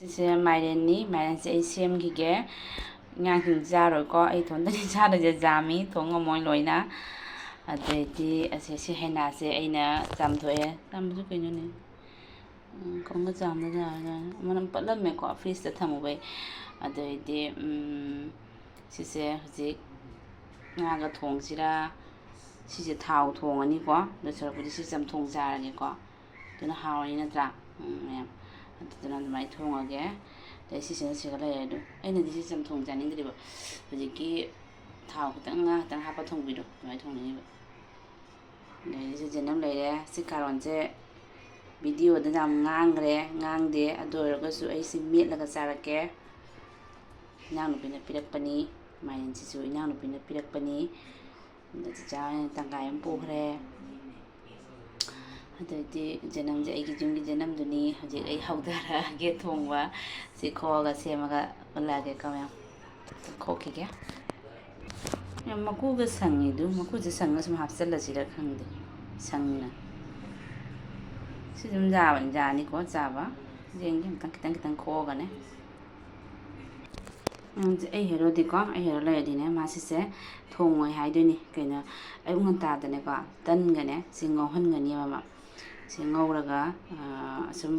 ꯁꯤꯁꯦ ꯃꯥꯏꯔꯦꯟꯅꯤ ꯃꯥꯏꯔꯦꯟꯁꯦ ꯑꯩ ꯁꯦꯝꯈꯤꯒꯦ ꯉꯥꯡꯁꯤꯡ ꯆꯥꯔꯣꯏꯀꯣ ꯑꯩ ꯏꯊꯣꯟꯇꯅꯤ ꯆꯥꯗꯣꯏꯁꯦ ꯖꯥꯝꯃꯤ ꯊꯣꯡ ꯉꯝꯃꯣꯏ ꯂꯣꯏꯅ ꯑꯗꯩꯗꯤ ꯁꯤ ꯍꯩꯅꯥꯁꯦ ꯑꯩꯅ ꯆꯥꯝꯊꯣꯛꯑꯦ ꯆꯥꯝꯕꯁꯨ ꯀꯩꯅꯣꯅꯦ ꯀꯣꯡꯒ ꯆꯥꯝꯗ ꯃꯅꯝ ꯄꯠꯂꯝꯃꯦꯀꯣ ꯐ꯭ꯔꯤꯖꯇ ꯊꯝꯃꯨꯕꯩ ꯑꯗꯩꯗꯤ ꯁꯤꯁꯦ ꯍꯧꯖꯤꯛ ꯉꯥꯒ ꯊꯣꯡꯁꯤꯔꯥ ꯁꯤꯁꯦ ꯊꯥꯎ ꯊꯣꯡꯉꯅꯤꯀꯣ ꯑꯗꯨ ꯁꯔꯨꯛꯄꯨꯗꯤ ꯁꯤ ꯆꯝꯊꯣꯡ ꯆꯥꯔꯒꯦꯀꯣ ꯑꯗꯨꯅ ꯍꯥꯎꯔꯅꯤ ꯅꯠꯇ꯭ꯔꯥ ꯃꯌꯥꯝ ꯑꯗꯨꯗꯨꯅ ꯑꯗꯨꯃꯥꯏꯅ ꯊꯣꯡꯉꯒꯦ ꯑꯗꯩ ꯁꯤꯁꯤꯅ ꯁꯤꯒ ꯂꯩꯔꯦ ꯑꯗꯨ ꯑꯩꯅꯗꯤ ꯁꯤ ꯆꯝꯊꯣꯡ ꯆꯥꯅꯤꯡꯗ꯭ꯔꯤꯕ ꯍꯧꯖꯤꯛꯀꯤ ꯊꯥꯎ ꯈꯤꯇꯪ ꯉꯥ ꯈꯤꯇꯪ ꯍꯥꯞꯄ ꯊꯣꯡꯕꯤꯗꯣ ꯑꯗꯨꯃꯥꯏꯅ ꯊꯣꯡꯅꯤꯡꯉꯤꯕ ꯑꯗꯩꯗꯤ ꯁꯤ ꯖꯦꯅꯝ ꯂꯩꯔꯦ ꯁꯤ ꯀꯥꯔꯣꯟꯁꯦ ꯚꯤꯗꯤꯑꯣꯗ ꯌꯥꯝ ꯉꯥꯡꯗꯦ ꯑꯗꯨ ꯑꯣꯏꯔꯒꯁꯨ ꯑꯩꯁꯤ ꯃꯦꯠꯂꯒ ꯆꯥꯔꯛꯀꯦ ꯏꯅꯥꯎꯅꯨꯄꯤꯅ ꯄꯤꯔꯛꯄꯅꯤ ꯃꯥꯏꯔꯦꯟꯁꯤꯁꯨ ꯏꯅꯥꯎꯅꯨꯄꯤꯅ ꯄꯤꯔꯛꯄꯅꯤ ꯆꯤꯆꯥ ꯍꯣꯏꯅ ꯇꯪꯈꯥꯏ ꯑꯃ ꯄꯨꯈ꯭ꯔꯦ ꯑꯗꯩꯗꯤ ꯖꯅꯝꯁꯦ ꯑꯩꯒꯤ ꯌꯨꯝꯒꯤ ꯖꯅꯝꯗꯨꯅꯤ ꯍꯧꯖꯤꯛ ꯑꯩ ꯍꯧꯊꯔꯛꯑꯒꯦ ꯊꯣꯡꯕ ꯁꯤ ꯈꯣꯛꯑꯒ ꯁꯦꯝꯃꯒ ꯎꯠꯂꯛꯑꯒꯦꯀꯣ ꯃꯌꯥꯝ ꯈꯣꯛꯈꯤꯒꯦ ꯌꯥꯝ ꯃꯀꯨꯒ ꯁꯪꯉꯤꯗꯨ ꯃꯀꯨꯁꯦ ꯁꯪꯉ ꯁꯨꯝ ꯍꯥꯞꯆꯤꯜꯂꯁꯤꯔ ꯈꯪꯗꯦ ꯁꯪꯅ ꯁꯤ ꯑꯗꯨꯝ ꯌꯥꯅꯤꯀꯣ ꯆꯥꯕ ꯌꯦꯡꯒꯦ ꯑꯃꯨꯛꯇꯪ ꯈꯤꯇꯪ ꯈꯣꯛꯑꯒꯅꯦ ꯑꯩ ꯍꯦꯔꯣꯗꯤꯀꯣ ꯑꯩ ꯍꯦꯔꯣ ꯂꯩꯔꯗꯤꯅꯦ ꯃꯥꯁꯤꯁꯦ ꯊꯣꯡꯉꯣꯏ ꯍꯥꯏꯗꯣꯏꯅꯤ ꯀꯩꯅꯣ ꯑꯌꯨꯛ ꯉꯟꯇꯥꯗꯅꯦꯀꯣ ꯇꯟꯒꯅꯦ ꯁꯤ ꯉꯧꯍꯟꯒꯅꯦꯕ ꯑꯃ ꯁꯤ ꯉꯧꯔꯒ ꯑꯁꯨꯝ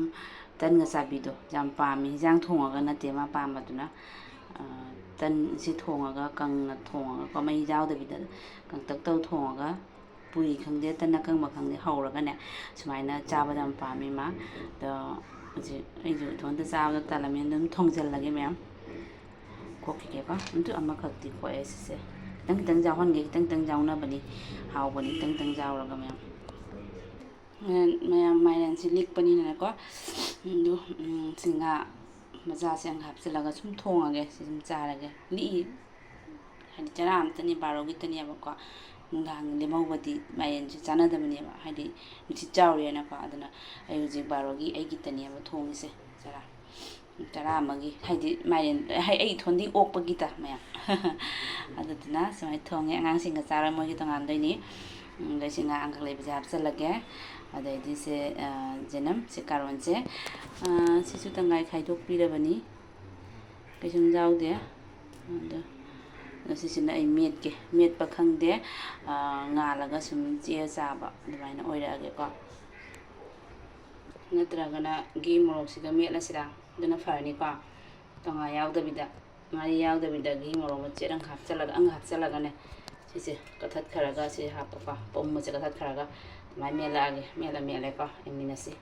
ꯇꯟꯒ ꯆꯥꯕꯤꯗꯣ ꯌꯥꯝ ꯄꯥꯝꯃꯤ ꯍꯤꯟꯖꯥꯡ ꯊꯣꯡꯉꯒ ꯅꯠꯇꯦ ꯃꯥ ꯄꯥꯝꯕꯗꯨꯅ ꯇꯟꯁꯤ ꯊꯣꯡꯉꯒ ꯀꯪꯅ ꯊꯣꯡꯉꯒꯀꯣ ꯃꯩ ꯌꯥꯎꯗꯕꯤꯗ ꯀꯪꯇꯛ ꯇꯧ ꯊꯣꯡꯉꯒ ꯄꯨꯔꯤ ꯈꯪꯗꯦ ꯇꯟ ꯑꯀꯪꯕ ꯈꯪꯗꯦ ꯍꯧꯔꯒꯅꯦ ꯁꯨꯃꯥꯏꯅ ꯆꯥꯕꯗ ꯌꯥꯝ ꯄꯥꯝꯃꯤ ꯃꯥ ꯑꯗꯣ ꯍꯧꯖꯤꯛ ꯑꯩꯁꯨ ꯏꯊꯣꯟꯇ ꯆꯥꯕꯗ ꯇꯥꯜꯂꯝꯃꯦꯅ ꯑꯗꯨꯝ ꯊꯣꯡꯖꯤꯜꯂꯒꯦ ꯃꯌꯥꯝ ꯈꯣꯛꯈꯤꯒꯦꯀꯣ ꯑꯗꯨ ꯑꯃꯈꯛꯇꯤ ꯈꯣꯛꯑꯦ ꯁꯤꯁꯦ ꯈꯤꯇꯪ ꯌꯥꯎꯍꯟꯒꯦ ꯈꯤꯇꯪ ꯌꯥꯎꯅꯕꯅꯤ ꯍꯥꯎꯕꯅꯤ ꯈꯤꯇꯪ ꯌꯥꯎꯔꯒ ꯃꯌꯥꯝ ꯃꯥꯏꯔꯦꯟꯁꯤ ꯂꯤꯛꯄꯅꯤꯅꯀꯣ ꯑꯗꯨ ꯁꯤ ꯉꯥ ꯃꯆꯥꯁꯦ ꯍꯥꯞꯆꯤꯜꯂꯒ ꯁꯨꯝ ꯊꯣꯡꯉꯒꯦ ꯁꯤ ꯁꯨꯝ ꯆꯥꯔꯒꯦ ꯂꯤꯛꯏ ꯍꯥꯏꯗꯤ ꯆꯔꯥ ꯑꯃꯇꯅꯤ ꯕꯥꯔꯣꯒꯤꯇꯅꯦꯕꯀꯣ ꯅꯨꯡꯗꯥꯡ ꯂꯦꯝꯍꯧꯕꯗꯤ ꯃꯥꯏꯔꯦꯟꯁꯤ ꯆꯥꯟꯅꯗꯕꯅꯦꯕ ꯍꯥꯏꯗꯤ ꯅꯨꯡꯁꯤꯠ ꯆꯥꯎꯔꯦꯅꯀꯣ ꯑꯗꯨꯅ ꯑꯩ ꯍꯧꯖꯤꯛ ꯕꯥꯔꯣꯒꯤ ꯑꯩꯒꯤꯇꯅꯦꯕ ꯊꯣꯡꯉꯤꯁꯦ ꯆꯔꯥ ꯑꯃꯒꯤ ꯍꯥꯏꯗꯤ ꯃꯥꯏꯔꯦꯟ ꯑꯩ ꯏꯊꯣꯟꯗꯤ ꯑꯣꯛꯄꯒꯤꯇ ꯃꯌꯥꯝ ꯑꯗꯨꯗꯨꯅ ꯁꯨꯃꯥꯏꯅ ꯊꯣꯡꯉꯦ ꯑꯉꯥꯡꯁꯤꯡꯒ ꯆꯥꯔꯣꯏ ꯃꯣꯏꯒꯤ ꯇꯣꯉꯥꯟꯗꯣꯏꯅꯤ ꯑꯗꯩ ꯁꯤ ꯉꯥ ꯑꯪꯀꯛ ꯂꯩꯕꯁꯦ ꯍꯥꯞꯆꯤꯜꯂꯒꯦ ꯑꯗꯩꯗꯤ ꯁꯤ ꯖꯦꯅꯝ ꯁꯤ ꯀꯥꯔꯣꯟꯁꯦ ꯁꯤꯁꯨ ꯇꯪꯈꯥꯏ ꯈꯥꯏꯗꯣꯛꯄꯤꯔꯕꯅꯤ ꯀꯩꯁꯨꯝ ꯌꯥꯎꯗꯦ ꯑꯗꯣ ꯁꯤꯁꯤꯅ ꯑꯩ ꯃꯦꯠꯄ ꯈꯪꯗꯦ ꯉꯥꯜꯂꯒ ꯁꯨꯝ ꯆꯦꯔ ꯆꯥꯕ ꯑꯗꯨꯃꯥꯏꯅ ꯑꯣꯏꯔꯛꯑꯒꯦꯀꯣ ꯅꯠꯇ꯭ꯔꯒꯅ ꯘꯤ ꯃꯣꯔꯣꯛꯁꯤꯒ ꯃꯦꯠꯂꯁꯤꯔꯥ ꯑꯗꯨꯅ ꯐꯔꯅꯤꯀꯣ ꯇꯣꯉꯥꯟ ꯌꯥꯎꯗꯕꯤꯗ ꯉꯥꯔꯤ ꯌꯥꯎꯗꯕꯤꯗ ꯘꯤ ꯃꯣꯔꯣꯛ ꯃꯆꯦꯠ ꯑꯃ ꯍꯥꯞꯆꯤꯜꯂꯒꯅꯦ ꯁꯤꯁꯦ ꯀꯛꯊꯠꯈ꯭ꯔꯒ ꯁꯤ ꯍꯥꯞꯄꯀꯣ ꯄꯨꯝꯕꯁꯦ ꯀꯛꯊꯠꯈ꯭ꯔꯒ ꯑꯗꯨꯃꯥꯏꯅ ꯃꯦꯠꯂꯛꯑꯒꯦ ꯃꯦꯠꯂꯦꯀꯣ ꯌꯦꯡꯃꯤꯟꯅꯁꯤ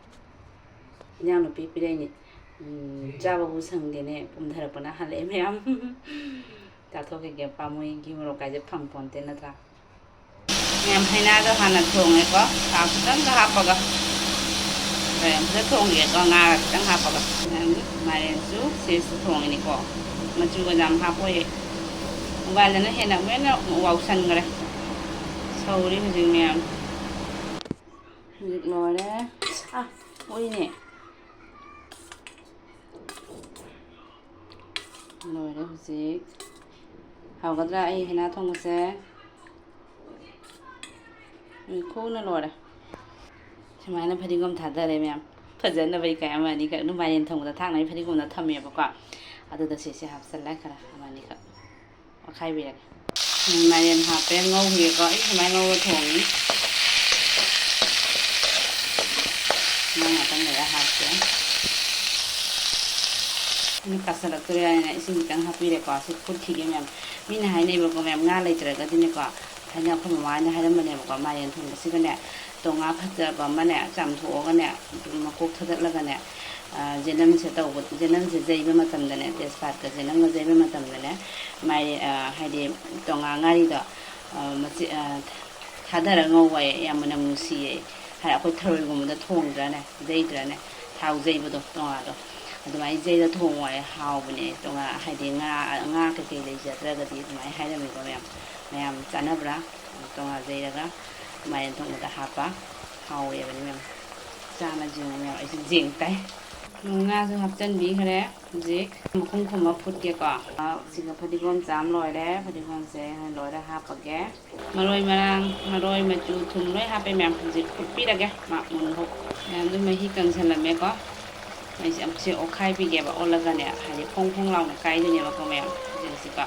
ꯏꯅꯥꯎꯅꯨꯄꯤ ꯄꯤꯔꯛꯏꯅꯤ ꯆꯥꯕꯕꯨ ꯁꯪꯗꯦꯅꯦ ꯄꯨꯝꯊꯔꯛꯄꯅ ꯍꯜꯂꯛꯑꯦ ꯃꯌꯥꯝ ꯆꯥꯊꯣꯛꯈꯤꯒꯦ ꯄꯥꯝꯃꯨꯏ ꯘꯤ ꯃꯣꯔꯣꯛ ꯀꯥꯏꯁꯦ ꯐꯪꯄꯣꯟꯇꯦ ꯅꯠꯇ꯭ꯔꯥ ꯃꯌꯥꯝ ꯍꯩꯅꯥꯗꯣ ꯍꯥꯟꯅ ꯊꯣꯡꯉꯦꯀꯣ ꯊꯥꯎ ꯈꯤꯇꯪꯒ ꯍꯥꯞꯄꯒ ꯑꯝꯇ ꯊꯣꯡꯒꯦꯀꯣ ꯉꯥꯒ ꯈꯤꯇꯪ ꯍꯥꯞꯄꯒ ꯃꯥꯏꯔꯦꯟꯁꯨ ꯁꯤꯁꯨ ꯊꯣꯡꯉꯤꯅꯤꯀꯣ ꯃꯆꯨꯒ ꯌꯥꯝ ꯍꯥꯞꯄꯣꯏꯌꯦ ꯃꯣꯕꯥꯏꯜꯗꯅ ꯍꯦꯟꯅ ꯋꯥꯎꯁꯟꯈ꯭ꯔꯦ ꯁꯧꯔꯤ ꯍꯧꯖꯤꯛ ꯃꯌꯥꯝ ꯍꯧꯖꯤꯛ ꯂꯣꯏꯔꯦ ꯑꯣꯏꯅꯦ ꯂꯣꯏꯔꯦ ꯍꯧꯖꯤꯛ ꯍꯥꯎꯒꯗ꯭ꯔꯥ ꯑꯩ ꯍꯩꯅꯥ ꯊꯣꯡꯕꯁꯦ ꯈꯨꯅ ꯂꯣꯏꯔꯦ ꯁꯨꯃꯥꯏꯅ ꯐꯗꯤꯒꯣꯝ ꯊꯥꯗꯔꯦ ꯃꯌꯥꯝ ꯐꯖꯅꯕꯩ ꯀꯌꯥ ꯑꯃ ꯑꯅꯤꯈꯛ ꯑꯗꯨꯝ ꯃꯥꯏꯔꯦꯟ ꯊꯣꯡꯕꯗ ꯊꯥꯛꯅꯕꯒꯤ ꯐꯗꯤꯒꯣꯝꯗ ꯊꯝꯃꯦꯕꯀꯣ ꯑꯗꯨꯗ ꯁꯤꯁꯦ ꯍꯥꯞꯆꯤꯜꯂꯦ ꯈꯔ ꯑꯃ ꯑꯅꯤꯈꯛ ꯑꯣꯠꯈꯥꯏꯕꯤꯔꯒꯦ ꯃꯥꯏꯔꯦꯟ ꯍꯥꯞꯄꯦ ꯉꯧꯒꯦꯀꯣ ꯑꯩ ꯁꯨꯃꯥꯏꯅ ꯉꯧꯔ ꯊꯣꯡꯉꯤ ꯉꯥꯛꯇꯪ ꯂꯩꯔ ꯍꯥꯞꯀꯦ ꯀꯥꯁꯜꯂꯛꯇꯣꯔꯦ ꯍꯥꯏꯅ ꯏꯁꯤꯡ ꯈꯤꯇꯪ ꯍꯥꯞꯄꯤꯔꯦꯀꯣ ꯁꯤ ꯐꯨꯠꯈꯤꯒꯦ ꯃꯌꯥꯝ ꯃꯤꯅ ꯍꯥꯏꯅꯩꯕꯀꯣ ꯃꯌꯥꯝ ꯉꯥ ꯂꯩꯇ꯭ꯔꯒꯗꯤꯅꯦꯀꯣ ꯊꯥꯏꯅ ꯑꯩꯈꯣꯏ ꯃꯃꯥꯅ ꯍꯥꯏꯔꯝꯕꯅꯦꯕꯀꯣ ꯃꯥꯏꯔꯦꯟ ꯊꯣꯡꯕꯁꯤꯒꯅꯦ ꯉꯥ ꯐꯖꯕ ꯑꯃꯅꯦ ꯆꯥꯝꯊꯣꯛꯑꯒꯅꯦ ꯃꯀꯣꯛ ꯊꯗꯠꯂꯒꯅꯦ ꯖꯦꯅꯝꯁꯦ ꯌꯩꯕ ꯃꯇꯝꯗꯅꯦ ꯇꯦꯖꯄꯥꯠꯀ ꯖꯦꯅꯝꯒ ꯌꯩꯕ ꯃꯇꯝꯗꯅꯦ ꯍꯥꯏꯗꯤ ꯉꯥꯔꯤꯗꯣ ꯊꯥꯗꯔ ꯉꯧꯕ ꯌꯥꯝ ꯃꯅꯝ ꯅꯨꯡꯁꯤꯌꯦ ꯍꯥꯏ ꯑꯩꯈꯣꯏ ꯊꯔꯣꯏꯒꯨꯝꯕꯗ ꯊꯣꯡꯗ꯭ꯔꯅꯦ ꯌꯩꯗ꯭ꯔꯅꯦ ꯊꯥꯎ ꯌꯩꯕꯗꯣ ꯇꯣꯉꯥꯗꯣ ꯑꯗꯨꯃꯥꯏꯅ ꯌꯩꯔ ꯊꯣꯡꯉꯣꯏ ꯍꯥꯎꯕꯅꯦ ꯍꯥꯏꯗꯤ ꯉꯥ ꯀꯩꯀꯩ ꯂꯩꯖꯗ꯭ꯔꯒꯗꯤ ꯑꯗꯨꯃꯥꯏꯅ ꯍꯥꯏꯔꯝꯃꯤꯀꯣ ꯃꯌꯥꯝ ꯆꯥꯅꯕ꯭ꯔꯥ ꯇꯣꯉꯥꯟ ꯌꯩꯔꯒ ꯃꯥꯏꯔꯦꯟ ꯊꯣꯡꯕꯗ ꯍꯥꯞꯄ ꯍꯥꯎꯋꯦꯕꯅꯤ ꯃꯌꯥꯝ ꯆꯥꯅꯁꯤꯉꯣ ꯃꯌꯥꯝ ꯑꯩꯁꯨ ꯖꯦꯡ ꯇꯥꯏ ꯉꯥꯁꯨ ꯍꯥꯞꯆꯤꯟꯕꯤꯈ꯭ꯔꯦ ꯍꯧꯖꯤꯛ ꯃꯈꯨꯝ ꯈꯨꯝꯃ ꯐꯨꯠꯀꯦꯀꯣ ꯁꯤꯒ ꯐꯗꯤꯒꯣꯝ ꯆꯥꯝ ꯂꯣꯏꯔꯦ ꯐꯗꯤꯒꯣꯝꯁꯦ ꯂꯣꯏꯔ ꯍꯥꯞꯄꯒꯦ ꯃꯔꯣꯏ ꯃꯔꯥꯡ ꯃꯔꯣꯏ ꯃꯆꯨ ꯊꯨꯝ ꯂꯣꯏ ꯍꯥꯞꯄꯦ ꯃꯌꯥꯝ ꯍꯧꯖꯤꯛ ꯐꯨꯠꯄꯤꯔꯒꯦ ꯃꯨꯟꯐꯥꯎ ꯃꯌꯥꯝꯗꯨ ꯃꯍꯤ ꯀꯪꯁꯜꯂꯝꯃꯦꯀꯣ ꯑꯩꯁꯦ ꯑꯃꯨꯛꯁꯦ ꯑꯣꯠꯈꯥꯏꯕꯤꯒꯦꯕ ꯑꯣꯠꯂꯒꯅꯦ ꯍꯥꯏꯗꯤ ꯐꯣꯡ ꯐꯣꯡ ꯂꯥꯎꯅ ꯀꯥꯏꯗꯣꯏꯅꯦꯕꯀꯣ ꯃꯌꯥꯝ ꯍꯧꯖꯤꯛꯁꯤꯀꯣ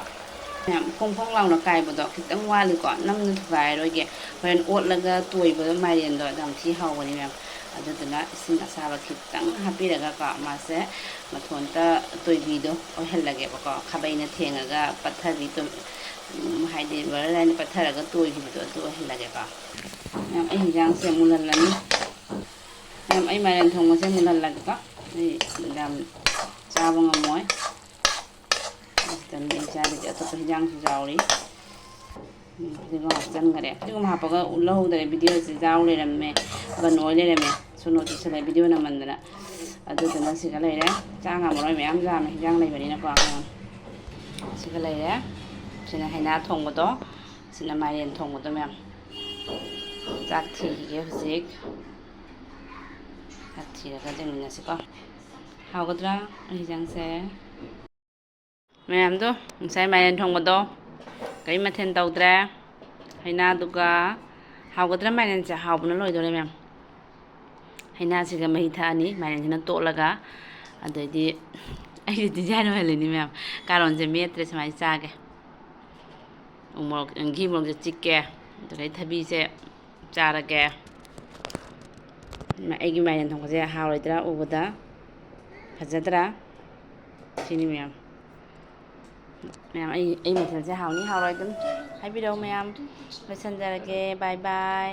ꯃꯌꯥꯝ ꯐꯣꯡ ꯐꯣꯡ ꯂꯥꯎꯅ ꯀꯥꯏꯕꯗꯣ ꯈꯤꯇꯪ ꯋꯥꯠꯂꯤꯀꯣ ꯅꯝꯅ ꯊꯨꯒꯥꯏꯔꯣꯏꯒꯦ ꯍꯣꯔꯦꯟ ꯑꯣꯠꯂꯒ ꯇꯣꯏꯕꯗꯣ ꯃꯥꯏꯔꯦꯟꯗꯣ ꯌꯥꯝ ꯊꯤ ꯍꯥꯎꯕꯅꯤ ꯃꯌꯥꯝ ꯑꯗꯨꯗꯨꯅ ꯏꯁꯤꯡ ꯑꯁꯥꯕ ꯈꯤꯇꯪ ꯍꯥꯞꯄꯤꯔꯒꯀꯣ ꯃꯥꯁꯦ ꯃꯊꯣꯟꯇ ꯇꯣꯏꯕꯤꯗꯣ ꯑꯣꯏꯍꯜꯂꯒꯦꯕꯀꯣ ꯈꯥꯕꯩꯅ ꯊꯦꯡꯉꯒ ꯄꯠꯊꯕꯤ ꯍꯥꯏꯗꯤ ꯕꯔ ꯍꯥꯏꯅ ꯄꯠꯊꯔꯒ ꯇꯣꯏꯈꯤꯕꯗꯣ ꯑꯗꯨ ꯑꯣꯏꯍꯜꯂꯒꯦꯀꯣ ꯃꯌꯥꯝ ꯑꯩ ꯍꯤꯟꯖꯥꯡꯁꯦ ꯃꯨꯜꯍꯜꯂꯅꯤ ꯃꯌꯥꯝ ꯑꯩ ꯃꯥꯏꯔꯦꯟ ꯊꯣꯡꯕꯁꯦ ꯃꯨꯜꯍꯜꯂꯒꯦꯀꯣ ꯑꯩ ꯌꯥꯝ ꯆꯥꯕ ꯉꯝꯃꯣꯏ ꯈꯤꯇꯪꯗꯤ ꯑꯩ ꯆꯥꯗꯗꯤ ꯑꯇꯣꯞꯄ ꯍꯤꯟꯖꯥꯡꯁꯨ ꯌꯥꯎꯔꯤ ꯐꯗꯤꯒꯣꯝ ꯍꯥꯞꯆꯤꯟꯈꯔꯦ ꯐꯗꯤꯒꯣꯝ ꯍꯥꯞꯄꯒ ꯎꯠꯂꯍꯧꯗ꯭ꯔꯦ ꯚꯤꯗꯤꯑꯣꯁꯦ ꯌꯥꯎ ꯂꯩꯔꯝꯃꯦ ꯕꯟ ꯑꯣꯏ ꯂꯩꯔꯝꯃꯦ ꯁꯨꯅꯣ ꯆꯨꯁꯜꯂꯦ ꯚꯤꯗꯤꯑꯣ ꯅꯝꯃꯟꯗꯅ ꯑꯗꯨꯗꯨꯅ ꯁꯤꯒ ꯂꯩꯔꯦ ꯆꯥ ꯉꯝꯃꯔꯣꯏ ꯃꯌꯥꯝ ꯌꯥꯝꯃꯦ ꯍꯤꯟꯖꯥꯡ ꯂꯩꯕꯅꯤꯅꯀꯣ ꯁꯤꯒ ꯂꯩꯔꯦ ꯁꯤꯅ ꯍꯩꯅꯥ ꯊꯣꯡꯕꯗꯣ ꯁꯤꯅ ꯃꯥꯏꯔꯦꯟ ꯊꯣꯡꯕꯗꯣ ꯃꯌꯥꯝ ꯆꯥꯛ ꯊꯤꯈꯤꯒꯦ ꯍꯧꯖꯤꯛ ꯆꯥꯛ ꯊꯤꯔꯒ ꯌꯦꯡꯃꯤꯟꯅꯁꯤꯀꯣ ꯍꯥꯎꯒꯗ꯭ꯔꯥ ꯍꯤꯟꯖꯥꯡꯁꯦ ꯃꯌꯥꯝꯗꯣ ꯉꯁꯥꯏ ꯃꯥꯏꯔꯦꯟ ꯊꯣꯡꯕꯗꯣ ꯀꯔꯤ ꯃꯊꯦꯜ ꯇꯧꯗ꯭ꯔꯦ ꯍꯩꯅꯥꯗꯨꯒ ꯍꯥꯎꯒꯗ꯭ꯔꯥ ꯃꯥꯏꯔꯦꯟꯁꯦ ꯍꯥꯎꯕꯅ ꯂꯣꯏꯗꯣꯔꯦ ꯃꯌꯥꯝ ꯍꯩꯅꯥꯁꯤꯒ ꯃꯍꯤ ꯊꯛꯑꯅꯤ ꯃꯥꯏꯔꯦꯟꯁꯤꯅ ꯇꯣꯠꯂꯒ ꯑꯗꯩꯗꯤ ꯑꯩꯁꯦ ꯗꯤꯖꯥꯏꯟ ꯑꯣꯏꯍꯜꯂꯤꯅꯤ ꯃꯌꯥꯝ ꯀꯥꯔꯣꯟꯁꯦ ꯃꯦꯠꯇ꯭ꯔꯦ ꯁꯨꯃꯥꯏꯅ ꯆꯥꯒꯦ ꯘꯤ ꯃꯣꯔꯣꯛꯁꯦ ꯆꯤꯛꯀꯦ ꯑꯗꯨꯗꯩ ꯊꯕꯤꯁꯦ ꯆꯥꯔꯒꯦ ꯑꯩꯒꯤ ꯃꯥꯏꯔꯦꯟ ꯊꯣꯡꯕꯁꯦ ꯍꯥꯎꯔꯣꯏꯗ꯭ꯔꯥ ꯎꯕꯗ ꯐꯖꯗ꯭ꯔꯥ ꯁꯤꯅꯤ ꯃꯌꯥꯝ ꯑꯩ ꯃꯊꯦꯜꯁꯦ ꯍꯥꯎꯅꯤ ꯍꯥꯎꯔꯣꯏ ꯑꯗꯨꯝ ꯍꯥꯏꯕꯤꯔꯛꯑꯣ ꯃꯌꯥꯝ ꯂꯣꯏꯁꯟꯖꯔꯒꯦ ꯕꯥꯏ ꯕꯥꯏ